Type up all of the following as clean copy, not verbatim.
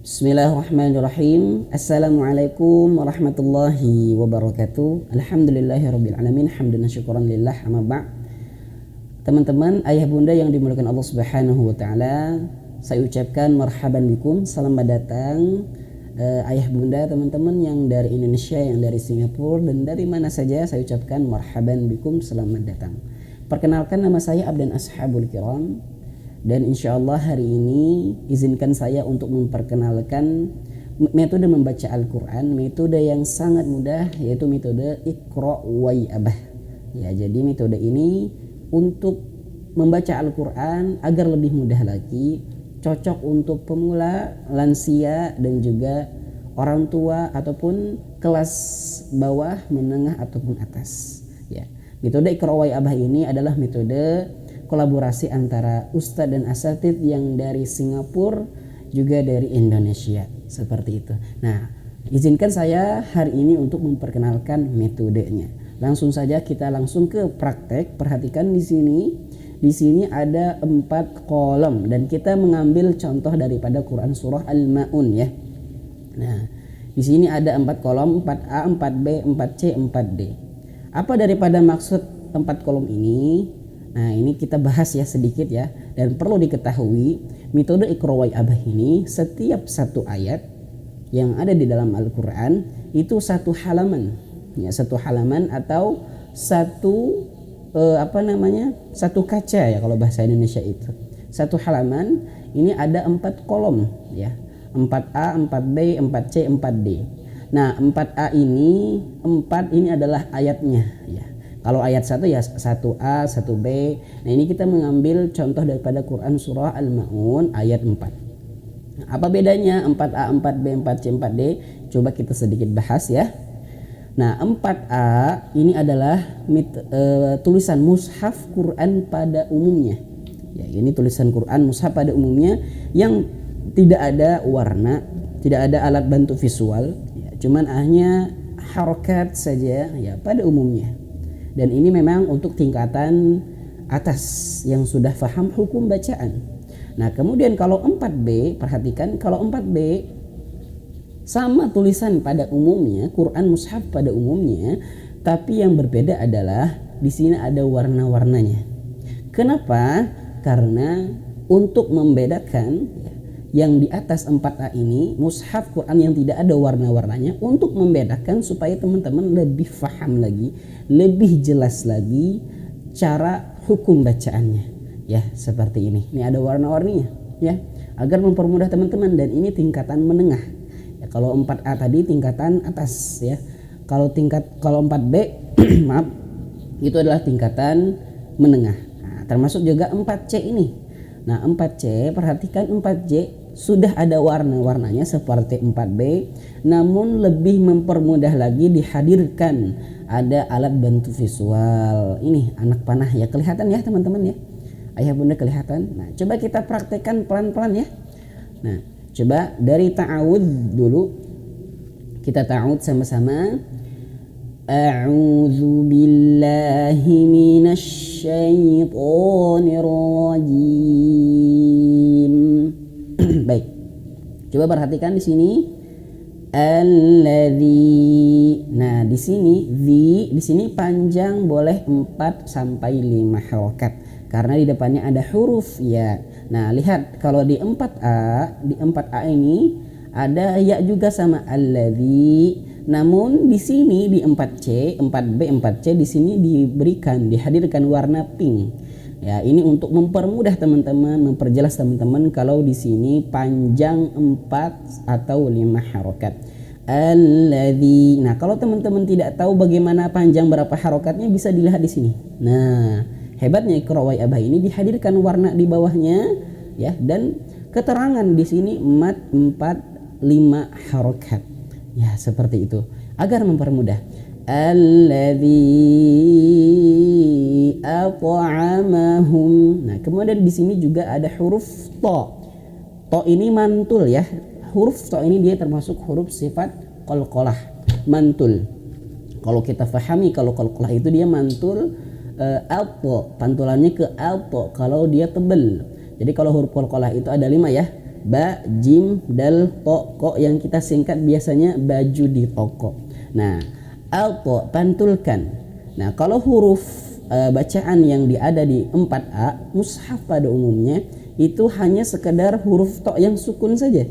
Bismillahirrahmanirrahim. Assalamualaikum warahmatullahi wabarakatuh. Alhamdulillahirabbil alamin, hamdan syukuran lillah, amma ba'd. Teman-teman, ayah bunda yang dimuliakan Allah Subhanahu wa taala, saya ucapkan marhaban bikum, selamat datang ayah bunda teman-teman yang dari Indonesia, yang dari Singapura dan dari mana saja, saya ucapkan marhaban bikum, selamat datang. Perkenalkan, nama saya Abdan Ashabul Kiram. Dan insya Allah hari ini izinkan saya untuk memperkenalkan metode membaca Al-Quran, metode yang sangat mudah, yaitu metode Iqra Wai Abah. Ya, jadi metode ini untuk membaca Al-Quran agar lebih mudah lagi, cocok untuk pemula, lansia, dan juga orang tua ataupun kelas bawah, menengah ataupun atas. Ya, metode Iqra Wai Abah ini adalah metode kolaborasi antara ustadz dan asatidz yang dari Singapura juga dari Indonesia, seperti itu. Nah, izinkan saya hari ini untuk memperkenalkan metodenya. Langsung saja kita langsung ke praktek. Perhatikan di sini. Di sini ada 4 kolom dan kita mengambil contoh daripada Quran surah Al-Maun ya. Nah, di sini ada 4 kolom, 4A, 4B, 4C, 4D. Apa daripada maksud 4 kolom ini? Nah, ini kita bahas ya sedikit ya. Dan perlu diketahui, metode Iqra Wai Abah ini setiap satu ayat yang ada di dalam Al-Quran itu satu halaman. Ya, satu halaman atau satu satu kaca ya kalau bahasa Indonesia itu. Satu halaman ini ada 4 kolom ya. 4A, 4B, 4C, 4D. Nah, 4A ini, 4 ini adalah ayatnya ya. Kalau ayat 1 ya 1A, 1B. Nah, ini kita mengambil contoh daripada Quran surah Al-Maun ayat 4. Nah, apa bedanya 4A, 4B, 4C, 4D? Coba kita sedikit bahas ya. Nah, 4A ini adalah tulisan mushaf Quran pada umumnya. Ya, ini tulisan Quran mushaf pada umumnya yang tidak ada warna, tidak ada alat bantu visual, ya, cuman hanya harokat saja ya pada umumnya. Dan ini memang untuk tingkatan atas yang sudah paham hukum bacaan. Nah, kemudian kalau 4B, perhatikan kalau 4B sama tulisan pada umumnya, Quran mushaf pada umumnya, tapi yang berbeda adalah di sini ada warna-warnanya. Kenapa? Karena untuk membedakan yang di atas 4A ini, mushaf Quran yang tidak ada warna-warnanya, untuk membedakan supaya teman-teman lebih paham lagi, lebih jelas lagi cara hukum bacaannya. Ya, seperti ini. Ini ada warna-warninya ya, agar mempermudah teman-teman, dan ini tingkatan menengah. Ya, kalau 4A tadi tingkatan atas ya. Kalau 4B maaf, itu adalah tingkatan menengah. Nah, termasuk juga 4C ini. Nah, 4C, perhatikan 4C sudah ada warna-warnanya seperti 4B, namun lebih mempermudah lagi dihadirkan ada alat bantu visual. Ini anak panah ya, kelihatan ya teman-teman ya. Ayah bunda kelihatan. Nah, coba kita praktekkan pelan-pelan ya. Nah, coba dari ta'awudz dulu. Kita ta'awudz sama-sama. A'udzu billahi minasy syaithanir rajim. Baik. Coba perhatikan di sini. Alladzi. Nah, di sini di sini panjang boleh 4 sampai 5 harokat karena di depannya ada huruf ya. Nah, lihat kalau di 4A ini ada ya juga sama alladzi. Namun di sini di 4C, 4B, 4C di sini dihadirkan warna pink. Ya, ini untuk mempermudah teman-teman, memperjelas teman-teman kalau di sini panjang 4 atau 5 harokat. Alladzi. Nah, kalau teman-teman tidak tahu bagaimana panjang berapa harokatnya bisa dilihat di sini. Nah, hebatnya Iqra Wai Abah ini dihadirkan warna di bawahnya ya, dan keterangan di sini mat 4 5 harokat. Ya, seperti itu agar mempermudah. Alladzi at'amahum. Nah, kemudian di sini juga ada huruf to. To ini mantul ya. Huruf to ini dia termasuk huruf sifat qalqalah, mantul. Kalau kita pahami kalau qalqalah itu dia mantul alto, pantulannya ke alto kalau dia tebal. Jadi kalau huruf qalqalah itu ada 5 ya. ba, jim, dal, to, ko yang kita singkat biasanya baju di toko. Nah, alto pantulkan. Nah, kalau huruf bacaan yang ada di 4A mushaf pada umumnya itu hanya sekedar huruf to yang sukun saja.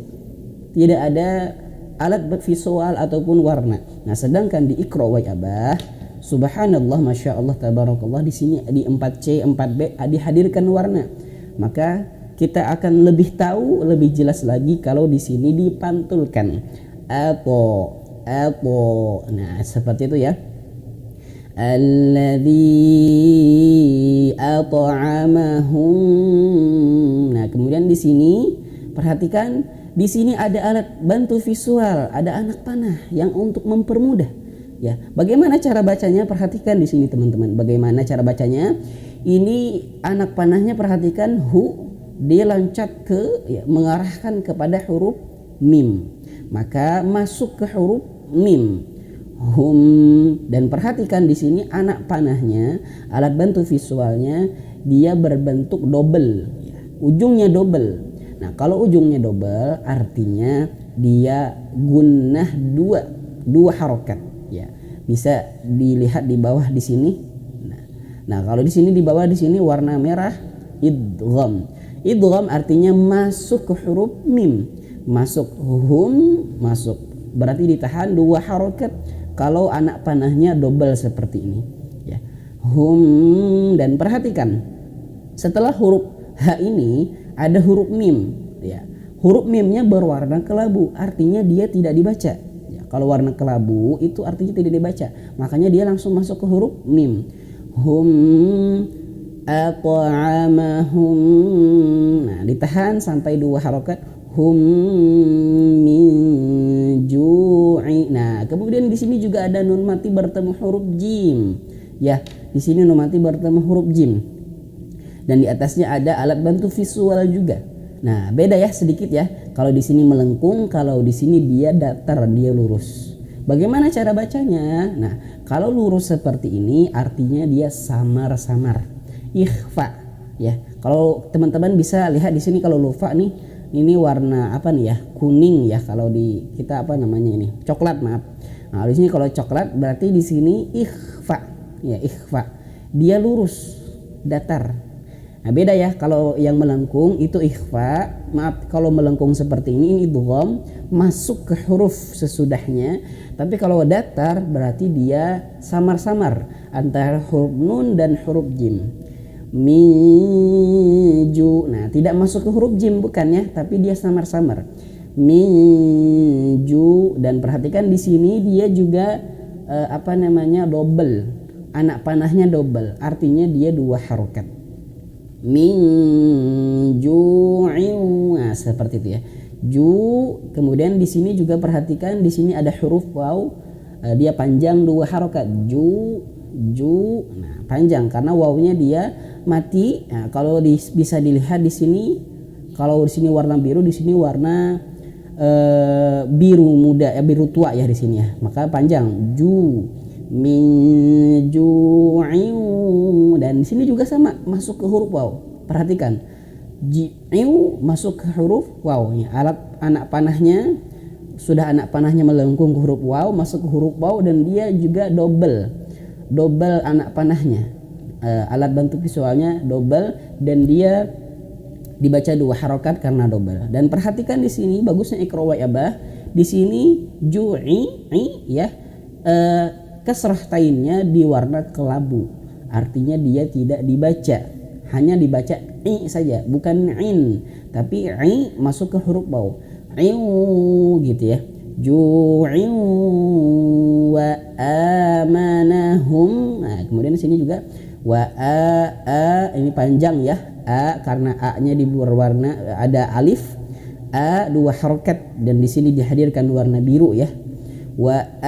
Tidak ada alat visual ataupun warna. Nah, sedangkan di Iqra wa Abah, subhanallah, masya Allah, tabarakallah, di sini di 4C, 4B dihadirkan warna. Maka kita akan lebih tahu, lebih jelas lagi kalau di sini dipantulkan. Apo. Nah, seperti itu ya. Alladzi at'amahum. Nah, kemudian di sini perhatikan, di sini ada alat bantu visual, ada anak panah yang untuk mempermudah. Ya, bagaimana cara bacanya? Perhatikan di sini teman-teman. Bagaimana cara bacanya? Ini anak panahnya, perhatikan, dia loncat mengarahkan kepada huruf mim. Maka masuk ke huruf mim. Hum, dan perhatikan di sini anak panahnya, alat bantu visualnya, dia berbentuk double, ya, ujungnya double. Nah, kalau ujungnya double artinya dia gunnah dua harokat, ya. Bisa dilihat di bawah di sini. Nah, kalau di sini di bawah di sini warna merah idgham. Idgham artinya masuk ke huruf mim. Masuk hum, masuk. Berarti ditahan 2 harokat kalau anak panahnya double seperti ini, ya. Hum, dan perhatikan setelah huruf H ini ada huruf mim, ya. Huruf mimnya berwarna kelabu, artinya dia tidak dibaca, ya. Kalau warna kelabu itu artinya tidak dibaca, makanya dia langsung masuk ke huruf mim. Hum at'amahum. Nah, ditahan sampai 2 harokat. Hum min ju'i. Nah, kemudian di sini juga ada nun mati bertemu huruf jim. Ya, di sini nun mati bertemu huruf jim. Dan di atasnya ada alat bantu visual juga. Nah, beda ya sedikit ya. Kalau di sini melengkung, kalau di sini dia datar, dia lurus. Bagaimana cara bacanya? Nah, kalau lurus seperti ini artinya dia samar-samar. Ikhfa, ya. Kalau teman-teman bisa lihat di sini kalau lufa nih, ini warna apa nih ya? Kuning ya. Kalau di kita apa namanya ini? Coklat, maaf. Nah, di sini kalau coklat berarti di sini ikhfa. Ya, ikhfa. Dia lurus, datar. Nah, beda ya, kalau yang melengkung itu ikhfa. Maaf, kalau melengkung seperti ini idgham, masuk ke huruf sesudahnya. Tapi kalau datar berarti dia samar-samar antara huruf nun dan huruf jim. Miju. Nah, tidak masuk ke huruf jim bukan ya, tapi dia samar-samar. Miju, dan perhatikan di sini dia juga double. Anak panahnya double, artinya dia 2 harokat. Minju'in. Nah, seperti itu ya. Ju, kemudian di sini juga perhatikan di sini ada huruf waw, dia panjang 2 harokat. Ju. Nah, panjang karena wawnya dia mati. Nah, kalau bisa dilihat di sini, kalau di sini warna biru, di sini warna biru muda, biru tua ya di sini ya. Maka panjang ju min ju'in. Dan di sini juga sama, masuk ke huruf waw. Perhatikan. Ji'u masuk ke huruf waw. Ya, anak panahnya sudah anak panahnya melengkung ke huruf waw, masuk ke huruf waw, dan dia juga double anak panahnya. Alat bantu visualnya double dan dia dibaca 2 harokat karena double. Dan perhatikan di sini bagusnya Iqra wa Abah. Di sini ju'i ya, kasrah tainnya di warna kelabu. Artinya dia tidak dibaca, hanya dibaca i saja, bukan in, tapi i masuk ke huruf waw. Gitu ya. Ju'in wa amanahum. Nah, kemudian di sini juga wa ini panjang ya, karena a-nya berwarna ada alif, 2 harokat, dan di sini dihadirkan warna biru ya. Wa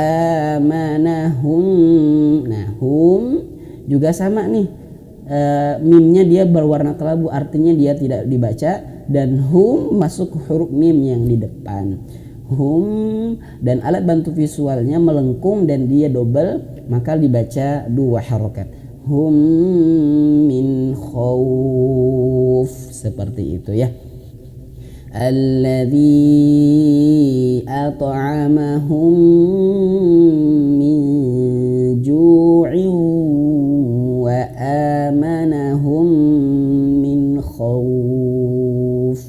amanahum. Nah, hum juga sama nih, mimnya dia berwarna kelabu, artinya dia tidak dibaca, dan hum masuk ke huruf mim yang di depan. Hum, dan alat bantu visualnya melengkung dan dia double, maka dibaca 2 harokat. Hum min khawf, seperti itu ya. alladzi at'amahum min ju'in wa amanahum min khauf.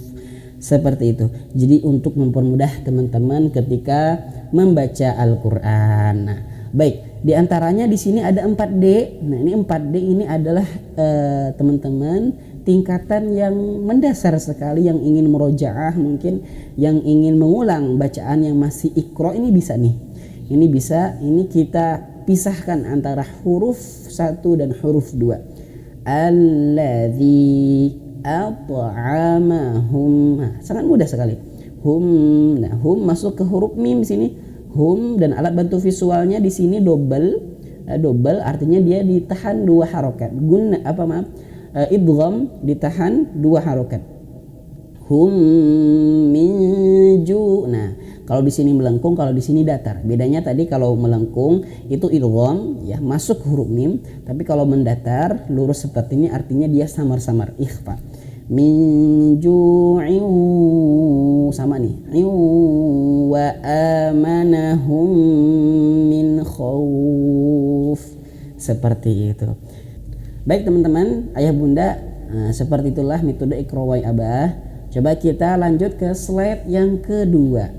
Seperti itu. Jadi untuk mempermudah teman-teman ketika membaca Al-Qur'an. Nah, baik, di antaranya di sini ada 4D. Nah, ini 4D ini adalah teman-teman tingkatan yang mendasar sekali, yang ingin murojaah, mungkin yang ingin mengulang bacaan yang masih Iqra, ini bisa nih. Ini bisa, ini kita pisahkan antara huruf 1 dan huruf 2. Alladzi at'amahum. Nah, sangat mudah sekali. Hum. Nah, hum masuk ke huruf mim sini. Hum, dan alat bantu visualnya di sini double. Double artinya dia ditahan 2 harokat. Idgham ditahan 2 harokat. Hum min ju. Nah, kalau di sini melengkung, kalau di sini datar. Bedanya tadi kalau melengkung itu idgham ya, masuk huruf mim, tapi kalau mendatar lurus seperti ini artinya dia samar-samar, ikhfa. Min ju'in, sama nih. Wa amanahum min khauf. Seperti itu. Baik teman-teman, ayah bunda, seperti itulah metode Iqra wa Abah. Coba kita lanjut ke slide yang kedua.